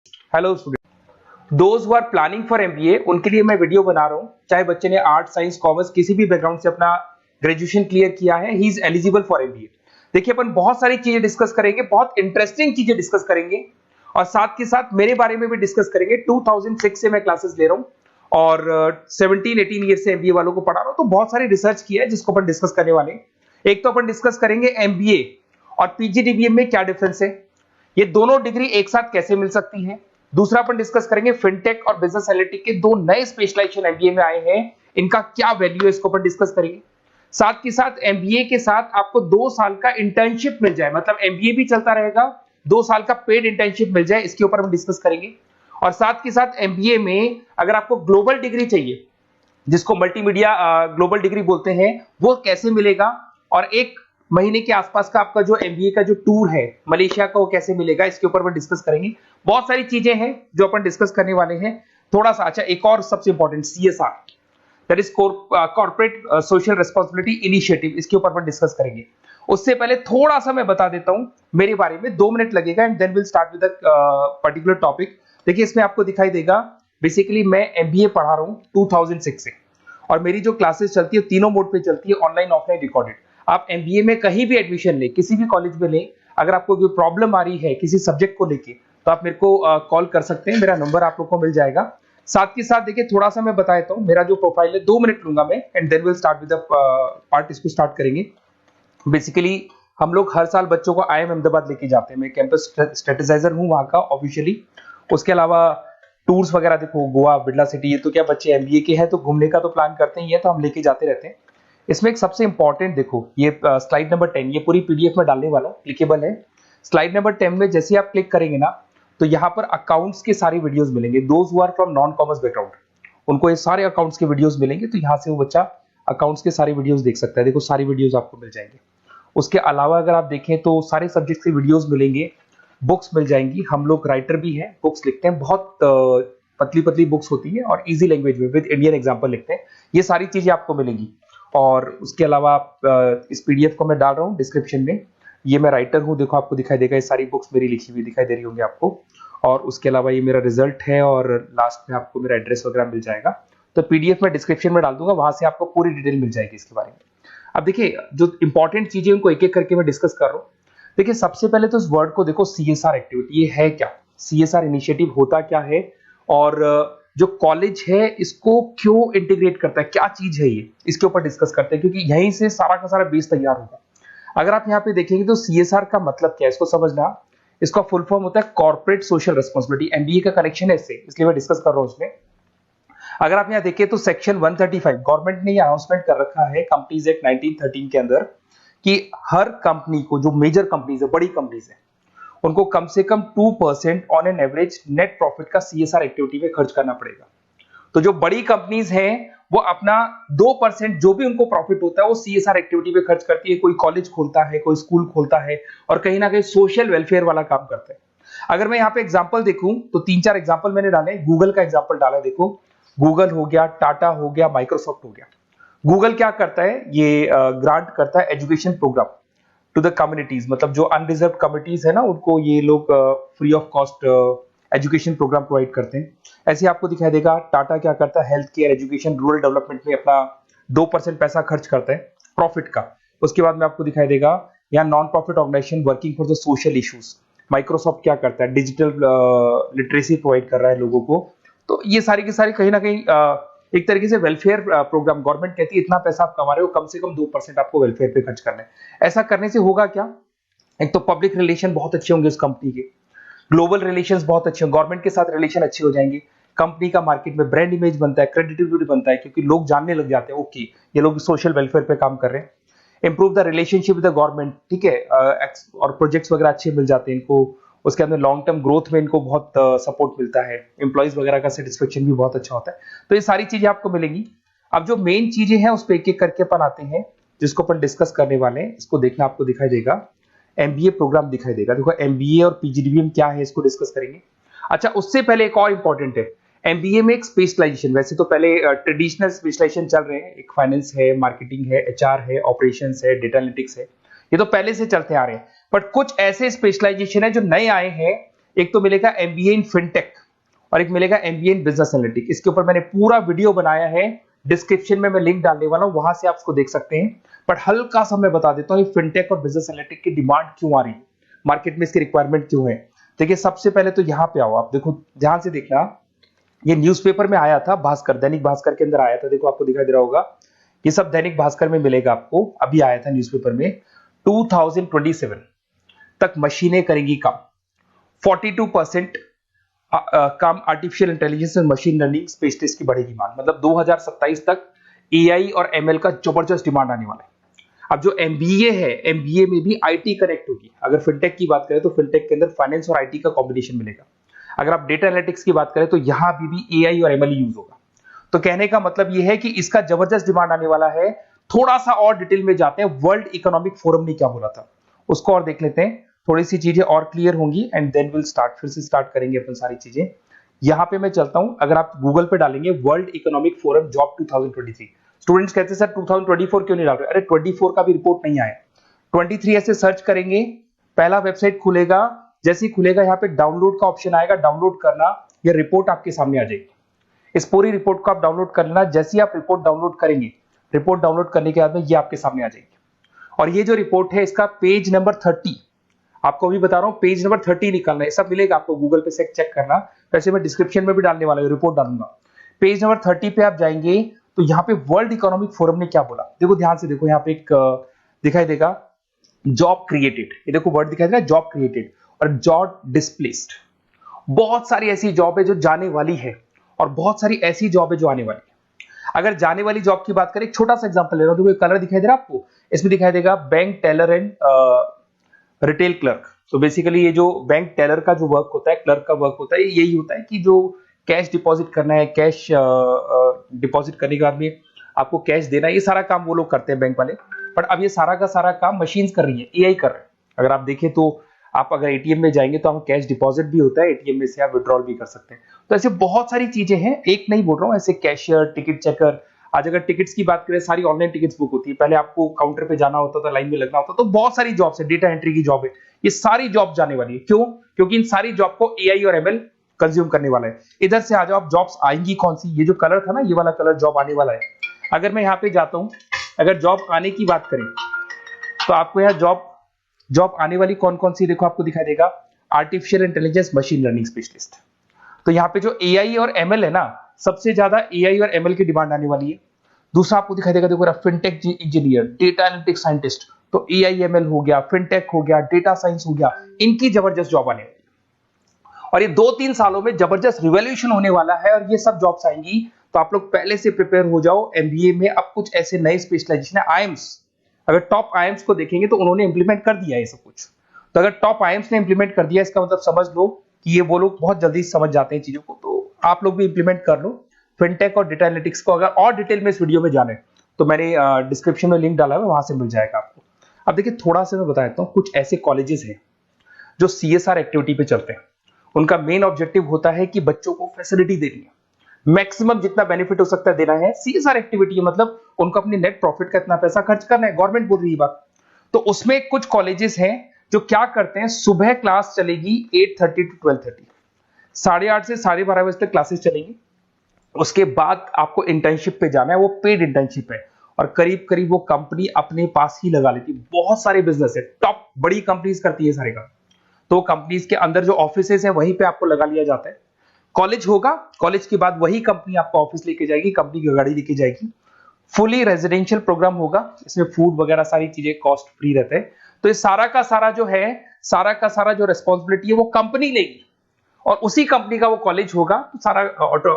Hello student, those who are planning for MBA उनके लिए मैं वीडियो बना रहा हूं। चाहे बच्चे ने आर्ट, साइंस, कॉमर्स किसी भी बैकग्राउंड से अपना ग्रेजुएशन क्लियर किया है, he is eligible for MBA. देखिए, अपन बहुत सारी चीजें डिस्कस करेंगे, बहुत इंटरेस्टिंग चीजें डिस्कस करेंगे और साथ के साथ मेरे बारे में भी डिस्कस करेंगे। 2006 से मैं क्लासेस ले रहा हूं और 17-18 ईयर से एमबीए वालों को पढ़ा रहा हूं, तो बहुत सारी रिसर्च की है जिसको अपन डिस्कस करने वाले हैं। एक तो अपन डिस्कस करेंगे एमबीए और पीजीडीबीएम में क्या डिफरेंस है, ये दोनों डिग्री एक साथ कैसे मिल सकती है। दूसरा अपन डिस्कस करेंगे फिनटेक और बिजनेस एनालिटिक के दो नए स्पेशलाइजेशन एमबीए में आए हैं, इनका क्या वैल्यू है, इसको अपन डिस्कस करेंगे। साथ के साथ एमबीए के साथ आपको 2 साल का इंटर्नशिप मिल जाए, मतलब एमबीए भी चलता रहेगा, 2 साल का पेड इंटर्नशिप मिल जाए, इसके ऊपर हम डिस्कस करेंगे। और साथ के साथ एमबीए में अगर आपको ग्लोबल डिग्री चाहिए, जिसको मल्टीमीडिया ग्लोबल डिग्री बोलते हैं, वो कैसे मिलेगा, और 1 महीने के आसपास का आपका जो एमबीए का जो टूर है मलेशिया का, वो कैसे मिलेगा, इसके ऊपर अपन डिस्कस करेंगे। बहुत सारी चीजें हैं जो अपन डिस्कस करने वाले हैं। थोड़ा सा अच्छा, एक और सबसे important CSR, that is corporate social responsibility initiative, इसके ऊपर अपन डिस्कस करेंगे। उससे पहले थोड़ा सा मैं बता देता हूं मेरे बारे में, 2 मिनट लगेगा and then will start with particular topic. देखिए, इसमें आपको दिखाई देगा बेसिकली मैं एमबीए पढ़ा रहा हूं 2006 से, और मेरी जो क्लासेस चलती है तीनों मोड पे चलती है, ऑनलाइन, ऑफलाइन, रिकॉर्डेड। आप एमबीए में कहीं भी एडमिशन लें, किसी भी कॉलेज में लें, अगर आपको कोई प्रॉब्लम आ रही है किसी सब्जेक्ट को लेके, तो आप मेरे को कॉल कर सकते हैं, मेरा नंबर आप लोग को मिल जाएगा। साथ के साथ देखिए, थोड़ा सा मैं बता देता हूँ मेरा जो प्रोफाइल है, 2 मिनट लूंगा मैं and then will start with the part, इसको स्टार्ट करेंगे। बेसिकली हम लोग हर साल बच्चों को आईएम अहमदाबाद लेके जाते हैं, मैं कैंपस स्ट्रेटेजाइजर हूँ वहाँ का ऑफिशियली। उसके अलावा टूर्स वगैरह, देखो गोवा, बिरला सिटी, ये तो क्या बच्चे एमबीए के हैं तो घूमने का तो प्लान करते ही है, तो हम लेके जाते रहते हैं। इसमें एक सबसे इंपॉर्टेंट, देखो ये स्लाइड नंबर 10, ये पूरी पीडीएफ में डालने वाला हूँ, क्लिकेबल है। स्लाइड नंबर 10 में जैसे आप क्लिक करेंगे ना, तो यहाँ पर अकाउंट्स के सारे वीडियोस मिलेंगे। Those who are from non commerce background, उनको ये सारे अकाउंट्स के वीडियोस मिलेंगे, तो यहाँ से वो बच्चा अकाउंट्स के सारे वीडियोस देख सकता है। देखो, सारी वीडियोस आपको मिल जाएंगे। उसके अलावा अगर आप देखें तो सारे सब्जेक्ट के वीडियोस मिलेंगे, बुक्स मिल जाएंगी। हम लोग राइटर भी हैं, बुक्स लिखते हैं, बहुत पतली पतली बुक्स होती है और इजी लैंग्वेज में विद इंडियन एग्जांपल लिखते हैं। ये सारी चीजें आपको मिलेंगी। और उसके अलावा इस पीडीएफ को मैं डाल रहा हूँ डिस्क्रिप्शन में, ये मैं राइटर हूँ, देखो आपको दिखाई देगा, ये सारी बुक्स मेरी लिखी हुई दिखाई दे रही होंगी आपको। और उसके अलावा ये मेरा रिजल्ट है और लास्ट में आपको मेरा एड्रेस वगैरह मिल जाएगा। तो पीडीएफ में डिस्क्रिप्शन में डाल दूंगा, वहां से आपको पूरी डिटेल मिल जाएगी इसके बारे में। अब देखिए, जो इंपॉर्टेंट चीजें उनको एक एक करके मैं डिस्कस कर रहा हूँ। देखिए, सबसे पहले तो इस वर्ड को देखो, सीएसआर एक्टिविटी, ये है क्या, सीएसआर इनिशिएटिव होता क्या है, और जो कॉलेज है इसको क्यों इंटीग्रेट करता है, क्या चीज है ये, इसके ऊपर डिस्कस करते हैं, क्योंकि यहीं से सारा का सारा बेस तैयार होगा। अगर आप यहाँ पे देखेंगे तो सीएसआर का मतलब क्या है, इसको समझना। इसका फुल फॉर्म होता है कॉर्पोरेट सोशल रिस्पांसिबिलिटी। एमबीए का कनेक्शन है इससे, इसलिए मैं डिस्कस कर रहा हूँ इसमें। अगर आप यहाँ देखिए तो सेक्शन 135, गवर्नमेंट ने ये अनाउंसमेंट कर रखा है कंपनीज एक्ट 1913 के अंदर, कि हर कंपनी को, जो मेजर कंपनीज है, बड़ी कंपनीज है, उनको कम से कम 2% on an average net profit का सीएसआर एक्टिविटी में खर्च करना पड़ेगा। तो जो बड़ी कंपनीज हैं वो अपना 2% जो भी उनको प्रॉफिट होता है वो सीएसआर एक्टिविटी पे खर्च करती है। कोई कॉलेज खोलता है, कोई स्कूल खोलता है, और कहीं ना कहीं सोशल वेलफेयर वाला काम करता है। अगर मैं यहाँ पे एग्जांपल देखूं तो 3-4 एग्जांपल मैंने डाले। गूगल का एग्जांपल डाला है, देखो गूगल हो गया, टाटा हो गया, माइक्रोसॉफ्ट हो गया। गूगल क्या करता है, ये ग्रांट करता है education program to the communities, मतलब जो अनरिजर्व कम्युनिटीज है ना, उनको ये लोग free of cost education program provide करते हैं। ऐसे आपको दिखाई देगा टाटा क्या करता है, health care, education, rural development में अपना 2% पैसा खर्च करता है प्रॉफिट का। उसके बाद में आपको दिखाई देगा यहाँ non profit organization working for the social issues. Microsoft क्या करता है, डिजिटल लिटरेसी प्रोवाइड कर रहा है लोगों को। तो ये सारी की सारी कहीं ना कहीं एक तरीके से वेलफेयर प्रोग्राम। गवर्नमेंट कहती है इतना पैसा आप कमा रहे हो, कम से कम 2% आपको वेलफेयर पे खर्च करना है। ऐसा करने से होगा क्या, एक तो पब्लिक रिलेशन बहुत अच्छे होंगे उस कंपनी के, ग्लोबल रिलेशंस बहुत अच्छे होंगे, गवर्नमेंट के साथ रिलेशन अच्छे हो जाएंगे, कंपनी का मार्केट में ब्रांड इमेज बनता है, क्रेडिबिलिटी बनता है, क्योंकि लोग जानने लग जाते हैं ओके ये लोग सोशल वेलफेयर पे काम कर रहे हैं। Improve the relationship with the government, ठीक है, और प्रोजेक्ट्स वगैरह अच्छे मिल जाते हैं इनको। उसके अंदर लॉन्ग टर्म ग्रोथ में इनको बहुत सपोर्ट मिलता है, एम्प्लॉइज वगैरह का सेटिस्फेक्शन भी बहुत अच्छा होता है। तो ये सारी चीजें आपको मिलेंगी। अब जो मेन चीजें हैं उस पर एक एक करके अपन आते हैं, जिसको अपन डिस्कस करने वाले हैं। इसको देखना, आपको दिखाई देगा एमबीए प्रोग्राम दिखाई देगा। देखो एमबीए और पीजीडीबीएम क्या है, इसको डिस्कस करेंगे। अच्छा, उससे पहले एक और इंपॉर्टेंट है, एमबीए में एक स्पेशलाइजेशन, वैसे तो पहले ट्रेडिशनल स्पेशलाइजेशन चल रहे हैं, एक फाइनेंस है, मार्केटिंग है, एचआर है, ऑपरेशंस है, डेटा एनालिटिक्स है, ये तो पहले से चलते आ रहे हैं। बट कुछ ऐसे स्पेशलाइजेशन है जो नए आए हैं, एक तो मिलेगा एमबीए इन फिनटेक और एक मिलेगा एमबीए इन बिजनेस एनालिटिक्स। इसके ऊपर मैंने पूरा वीडियो बनाया है, डिस्क्रिप्शन में मैं लिंक डालने वाला हूं, वहां से आप उसको देख सकते हैं। बट हल्का सा मैं बता देता हूं ये फिनटेक और बिजनेस एनालिटिक्स की डिमांड क्यों आ रही है, मार्केट में इसकी रिक्वायरमेंट क्यों है। देखिए सबसे पहले तो यहाँ पे आओ, आप देखो ध्यान से देखना, ये न्यूज़पेपर में आया था, भास्कर, दैनिक भास्कर के अंदर आया था, देखो आपको दिखाई दे रहा होगा, ये सब दैनिक भास्कर में मिलेगा आपको, अभी आया था न्यूज़पेपर में। 2027 तक मशीनें करेंगी काम, 42% काम आर्टिफिशियल इंटेलिजेंस और मशीन लर्निंग स्पेशलिस्ट की बढ़ेगी मांग, मतलब 2027 तक एआई और एमएल का जबरदस्त डिमांड आने वाला है। अब जो एमबीए है, एमबीए में भी आईटी कनेक्ट होगी। अगर फिनटेक की बात करें तो फिनटेक के अंदर फाइनेंस और आईटी का कॉम्बिनेशन मिलेगा। अगर आप डेटा एनालिटिक्स की बात करें तो यहां भी एआई और एमएल यूज होगा। तो कहने का मतलब यह है कि इसका जबरदस्त डिमांड आने वाला है। थोड़ा सा और डिटेल में जाते हैं, वर्ल्ड इकोनॉमिक फोरम ने क्या बोला था उसको और देख लेते हैं, थोड़ी सी चीजें और क्लियर होंगी एंड देन विल स्टार्ट, फिर से स्टार्ट करेंगे अपन सारी चीजें। यहां पे मैं चलता हूं, अगर आप गूगल पे डालेंगे world economic forum job 2023, students कहते हैं सर 2024 क्यों नहीं डाल रहे, अरे 24 का भी रिपोर्ट नहीं आया, 23 ऐसे सर्च करेंगे, पहला वेबसाइट खुलेगा, जैसे ही खुलेगा यहाँ पे डाउनलोड का ऑप्शन आएगा, डाउनलोड करना, ये रिपोर्ट आपके सामने आ जाएगी। इस पूरी रिपोर्ट को आप डाउनलोड कर लेना, जैसे ही आप रिपोर्ट डाउनलोड करेंगे, रिपोर्ट डाउनलोड करने के बाद में ये आपके सामने आ जाएगी। और ये जो रिपोर्ट है इसका पेज नंबर 30, आपको भी बता रहा हूं पेज नंबर 30 निकालना है, सब मिलेगा आपको गूगल पे से चेक करना, वैसे मैं डिस्क्रिप्शन में भी डालने वाला हूं, रिपोर्ट डालूंगा। पेज नंबर 30 पे आप जाएंगे तो यहाँ पे वर्ल्ड इकोनॉमिक फोरम ने क्या बोला, देखो ध्यान से देखो, यहाँ पे एक दिखाई देगा जॉब क्रिएटेड, ये देखो वर्ड दिखाई दे रहा है जॉब क्रिएटेड और जॉब डिस्प्लेस्ड। बहुत सारी ऐसी जॉब है जो जाने वाली है और बहुत सारी ऐसी जॉब है जो आने वाली है। अगर जाने वाली जॉब की बात करें, एक छोटा सा एग्जांपल ले रहा हूं, देखो कलर दिखाई दे रहा है आपको, इसमें दिखाई देगा bank teller and retail clerk. तो बेसिकली ये जो बैंक टेलर का जो वर्क होता है, क्लर्क का वर्क होता है, यही होता है कि जो कैश डिपॉजिट करना है, कैश डिपॉजिट करने के बाद में आपको कैश देना है, ये सारा काम वो लोग करते हैं बैंक वाले। बट अब ये सारा का सारा काम मशीन्स कर रही है, एआई कर रहे हैं। अगर आप देखें तो आप अगर एटीएम में जाएंगे तो आपको कैश डिपॉजिट भी होता है, एटीएम में से आप विड्रॉल भी कर सकते हैं। तो ऐसे बहुत सारी चीजें हैं, एक नहीं बोल रहा हूँ, ऐसे कैशियर, टिकट चेकर, आज अगर टिकट्स की बात करें सारी ऑनलाइन टिकट्स बुक होती है, पहले आपको काउंटर पे जाना होता था, लाइन में लगना होता, तो बहुत सारी जॉब्स है, डेटा एंट्री की जॉब है, ये सारी जॉब जाने वाली है। क्यों? क्योंकि इन सारी जॉब को एआई और एमएल कंज्यूम करने वाला है। इधर से आ जाओ, आप जॉब्स आएंगी कौन सी, ये जो कलर था ना, ये वाला कलर जॉब आने वाला है। अगर मैं यहाँ पे जाता हूँ, अगर जॉब आने की बात करें तो आपको यहाँ जॉब आने वाली कौन कौन सी, देखो आपको दिखाई देगा artificial intelligence machine learning specialist. तो यहाँ पे जो एआई और एमएल है ना, सबसे ज्यादा एआई और एमएल की डिमांड आने वाली है। दूसरा आपको दिखाई देगा, देखो fintech engineer, data analytics scientist, तो एआई एमएल हो गया, फिनटेक हो गया, डेटा साइंस हो गया, इनकी जबरदस्त जॉब आने वाली है। और ये 2-3 सालों में जबरदस्त रिवॉल्यूशन होने वाला है और ये सब जॉब्स आएंगी। तो आप लोग पहले से प्रिपेयर हो जाओ। एमबीए में अब कुछ ऐसे नए स्पेशलाइजेशन है, आईएम्स, अगर टॉप आईएम्स को देखेंगे तो उन्होंने इंप्लीमेंट कर दिया है ये सब कुछ। तो अगर टॉप आईएम्स ने इंप्लीमेंट कर दिया, इसका मतलब समझ लो कि ये वो लोग बहुत जल्दी समझ जाते हैं चीजों को, तो आप लोग भी इंप्लीमेंट कर लो फिनटेक और डेटा एनालिटिक्स को। अगर और डिटेल में इस वीडियो में जाने तो मैंने डिस्क्रिप्शन में लिंक डाला है, वहां से मिल जाएगा आपको। अब देखिए थोड़ा सा मैं बता देता हूँ, कुछ ऐसे कॉलेजेस हैं जो सीएसआर एक्टिविटी पे चलते हैं। उनका मेन ऑब्जेक्टिव होता है कि बच्चों को फैसिलिटी देनी है, मैक्सिमम जितना बेनिफिट हो सकता है देना है। सीएसआर एक्टिविटी मतलब उनको अपने नेट प्रॉफिट का इतना पैसा खर्च करना है, गवर्नमेंट बोल रही है बात। तो उसमें कुछ कॉलेजेस हैं जो क्या करते हैं, सुबह क्लास चलेगी 8:30 to 12:30, 8:30 से 12:30 बजे तक क्लासेस चलेंगी। उसके बाद आपको इंटर्नशिप पे जाना है, वो पेड इंटर्नशिप है और करीब करीब वो कंपनी अपने पास ही लगा लेती है। बहुत सारे बिजनेस है, टॉप बड़ी कंपनीज करती है सारे काम। तो कंपनीज के अंदर जो ऑफिसेज है वहीं पे आपको लगा लिया जाता है। कॉलेज होगा, कॉलेज के बाद वही कंपनी आपको ऑफिस लेके जाएगी, कंपनी की गाड़ी लेके जाएगी। फुली रेजिडेंशियल प्रोग्राम होगा, इसमें फूड वगैरह सारी चीजें कॉस्ट फ्री रहते हैं। तो ये सारा का सारा जो है, सारा का सारा जो रेस्पॉन्सिबिलिटी है वो कंपनी लेगी और उसी कंपनी का वो कॉलेज होगा। तो सारा ऑटो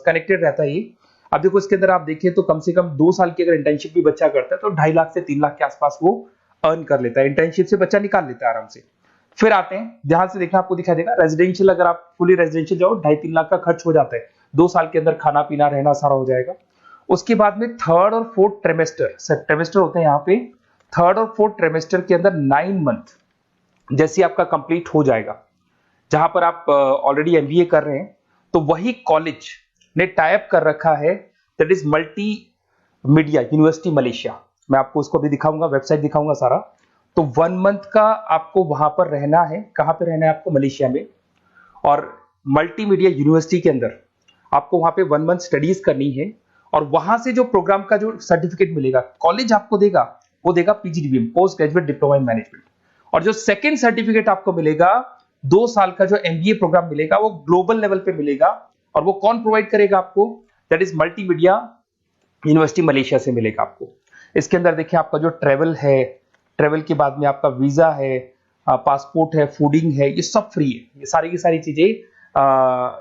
कनेक्टेड रहता है ये। अब देखो इसके अंदर आप देखिए तो कम से कम 2 साल की अगर इंटर्नशिप भी बच्चा करता है तो 2.5 लाख से 3 लाख के आसपास वो अर्न कर लेता है, इंटर्नशिप से बच्चा निकाल लेता है आराम से। फिर आते हैं, ध्यान से देखना, आपको दिखाई देगा रेजिडेंशियल, अगर आप फुली रेजिडेंशियल जाओ 2.5-3 लाख का खर्च हो जाता है, 2 साल के अंदर खाना पीना रहना सारा हो जाएगा। उसके बाद में थर्ड और फोर्थ ट्रेमेस्टर होते हैं यहाँ पे। थर्ड और फोर्थ ट्रेमेस्टर के अंदर 9 मंथ जैसे आपका कंप्लीट हो जाएगा, जहां पर आप ऑलरेडी एमबीए कर रहे हैं, तो वही कॉलेज ने टाइप कर रखा है, that is multi media university Malaysia. मैं आपको उसको भी दिखाऊंगा, वेबसाइट दिखाऊंगा सारा। तो 1 मंथ का आपको वहां पर रहना है। कहां पे रहना है आपको? मलेशिया में। और मल्टीमीडिया यूनिवर्सिटी के अंदर आपको वहां पे 1 मंथ स्टडीज करनी है और वहां से जो प्रोग्राम का जो सर्टिफिकेट मिलेगा कॉलेज आपको देगा, वो देगा PGDBM, post graduate diploma in management. और जो सेकंड सर्टिफिकेट आपको मिलेगा 2 साल का जो एमबीए प्रोग्राम मिलेगा वो ग्लोबल लेवल पे मिलेगा। और वो कौन प्रोवाइड करेगा आपको? That is multimedia university Malaysia से मिलेगा आपको। इसके अंदर देखिए आपका जो ट्रेवल है, ट्रेवल के बाद में आपका वीजा है, पासपोर्ट है, फूडिंग है, ये सब फ्री है। ये सारी की सारी चीजें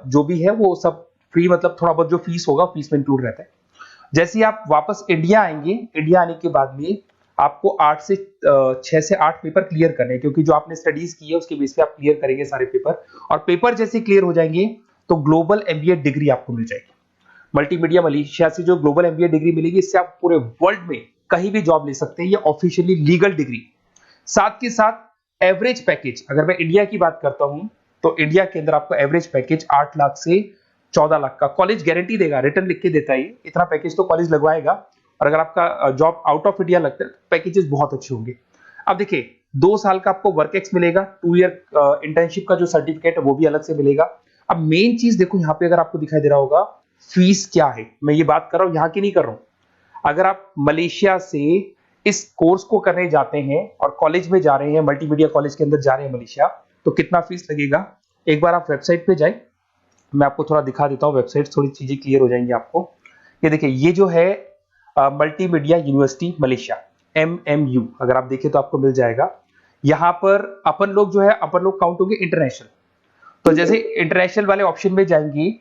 जो भी है वो सब फ्री, मतलब थोड़ा बहुत जो फीस होगा फीस में इंक्लूड रहता है। जैसे ही आप वापस इंडिया आएंगे, इंडिया आने के बाद में आपको 6 से 8 पेपर क्लियर करने हैं, क्योंकि जो आपने स्टडीज की है उसके बेस पे आप क्लियर करेंगे सारे पेपर। और पेपर जैसे क्लियर हो जाएंगे तो ग्लोबल एमबीए डिग्री आपको मिल जाएगी। मल्टीमीडिया मलेशिया से जो ग्लोबल एमबीए डिग्री मिलेगी, इससे आप पूरे वर्ल्ड में कहीं भी जॉब ले सकते हैं। ये ऑफिशियली लीगल डिग्री। साथ के साथ एवरेज पैकेज, अगर मैं इंडिया की बात करता हूं तो इंडिया के अंदर आपको एवरेज पैकेज 8 लाख से 14 लाख का कॉलेज गारंटी देगा, रिटर्न लिख के देता है। इतना पैकेज तो कॉलेज लगवाएगा। और अगर आपका जॉब आउट ऑफ इंडिया लगता है तो पैकेजेस बहुत अच्छे होंगे। अब देखिए 2 साल का आपको वर्क एक्स मिलेगा, 2 ईयर इंटर्नशिप का जो सर्टिफिकेट है वो भी अलग से मिलेगा। अब मेन चीज देखो यहाँ पे, अगर आपको दिखाई दे रहा होगा फीस क्या है, मैं ये बात कर रहा हूं यहाँ की नहीं कर रहा हूं। अगर आप मलेशिया से इस कोर्स को करने जाते हैं और कॉलेज में जा रहे हैं, मल्टीमीडिया कॉलेज के अंदर जा रहे हैं मलेशिया, तो कितना फीस लगेगा? एक बार आप वेबसाइट पे जाए, मैं आपको थोड़ा दिखा देता हूँ वेबसाइट, थोड़ी चीजें क्लियर हो जाएंगी आपको। ये देखिए, ये जो है मल्टीमीडिया यूनिवर्सिटी मलेशिया, MMU, अगर आप देखें तो आपको मिल जाएगा। यहाँ पर अपन लोग जो है, अपन लोग काउंट होंगे इंटरनेशनल। तो जैसे इंटरनेशनल वाले ऑप्शन में जाएंगे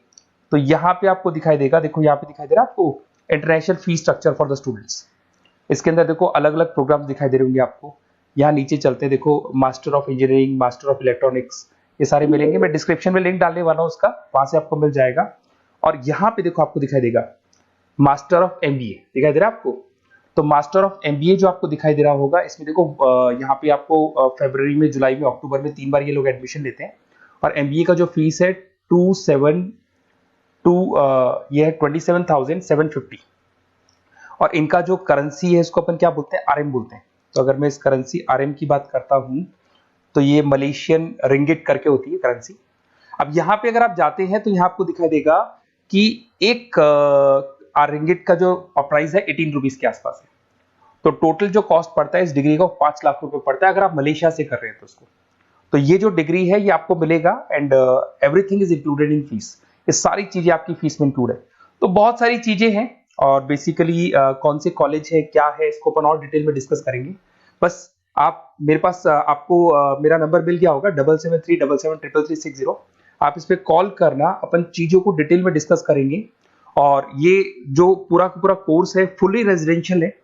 तो यहाँ पे आपको दिखाई देगा, देखो यहाँ पे दिखाई दे रहा है आपको international fee structure for the students. इसके अंदर देखो अलग अलग प्रोग्राम दिखाई दे रहे होंगे आपको। यहाँ नीचे चलते हैं, देखो master of engineering, master of electronics, ये सारे मिलेंगे। मैं डिस्क्रिप्शन में लिंक डालने वाला हूँ उसका, वहां से आपको मिल जाएगा। और यहाँ पे देखो आपको दिखाई देगा मास्टर ऑफ एमबीए, दिखाई दे रहा है आपको। तो मास्टर ऑफ एमबीए जो आपको दिखाई दे रहा होगा, इसमें देखो यहाँ पे आपको फरवरी में, जुलाई में, अक्टूबर में 3 बार ये लोग एडमिशन लेते हैं। और एमबीए का जो फीस है 27,750। और इनका जो करेंसी है इसको अपन क्या बोलते हैं? RM बोलते हैं। तो अगर मैं इस करेंसी RM की बात करता हूं तो ये मलेशियन रिंगिट करके होती है करेंसी। अब यहाँ पे अगर आप जाते हैं तो यहाँ आपको दिखाई देगा कि एक रिंगिट का जो प्राइस है 18 रुपीज के आसपास है। तो टोटल जो कॉस्ट पड़ता है इस डिग्री का 5 लाख रुपए पड़ता है, अगर आप मलेशिया से कर रहे हैं तो उसको। तो ये जो डिग्री है ये आपको मिलेगा and everything is included in fees. ये सारी चीजें आपकी फीस में इंक्लूड है। तो बहुत सारी चीजें हैं और बेसिकली कौन से कॉलेज है, क्या है, इसको अपन और डिटेल में डिस्कस करेंगे। बस आप मेरे पास आपको मेरा नंबर मिल गया होगा 7737773360। आप इस पे कॉल करना, अपन चीजों को डिटेल में डिस्कस करेंगे। और ये जो पूरा का पूरा कोर्स है फुली रेजिडेंशियल है,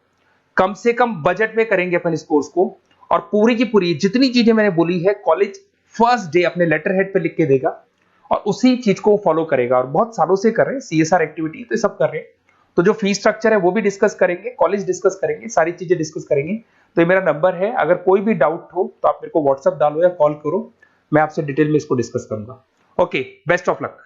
कम से कम बजट में करेंगे अपन इस कोर्स को। और पूरी की पूरी जितनी चीजें मैंने बोली है कॉलेज फर्स्ट डे अपने लेटर हेड पे लिख के देगा और उसी चीज को फॉलो करेगा। और बहुत सालों से कर रहे हैं, CSR एक्टिविटी तो सब कर रहे हैं। तो जो फीस स्ट्रक्चर है वो भी डिस्कस करेंगे, कॉलेज डिस्कस करेंगे, सारी चीजें डिस्कस करेंगे। तो ये मेरा नंबर है, अगर कोई भी डाउट हो तो आप मेरे को व्हाट्सएप डालो या कॉल करो, मैं आपसे डिटेल में इसको डिस्कस करूंगा। Okay, best of luck.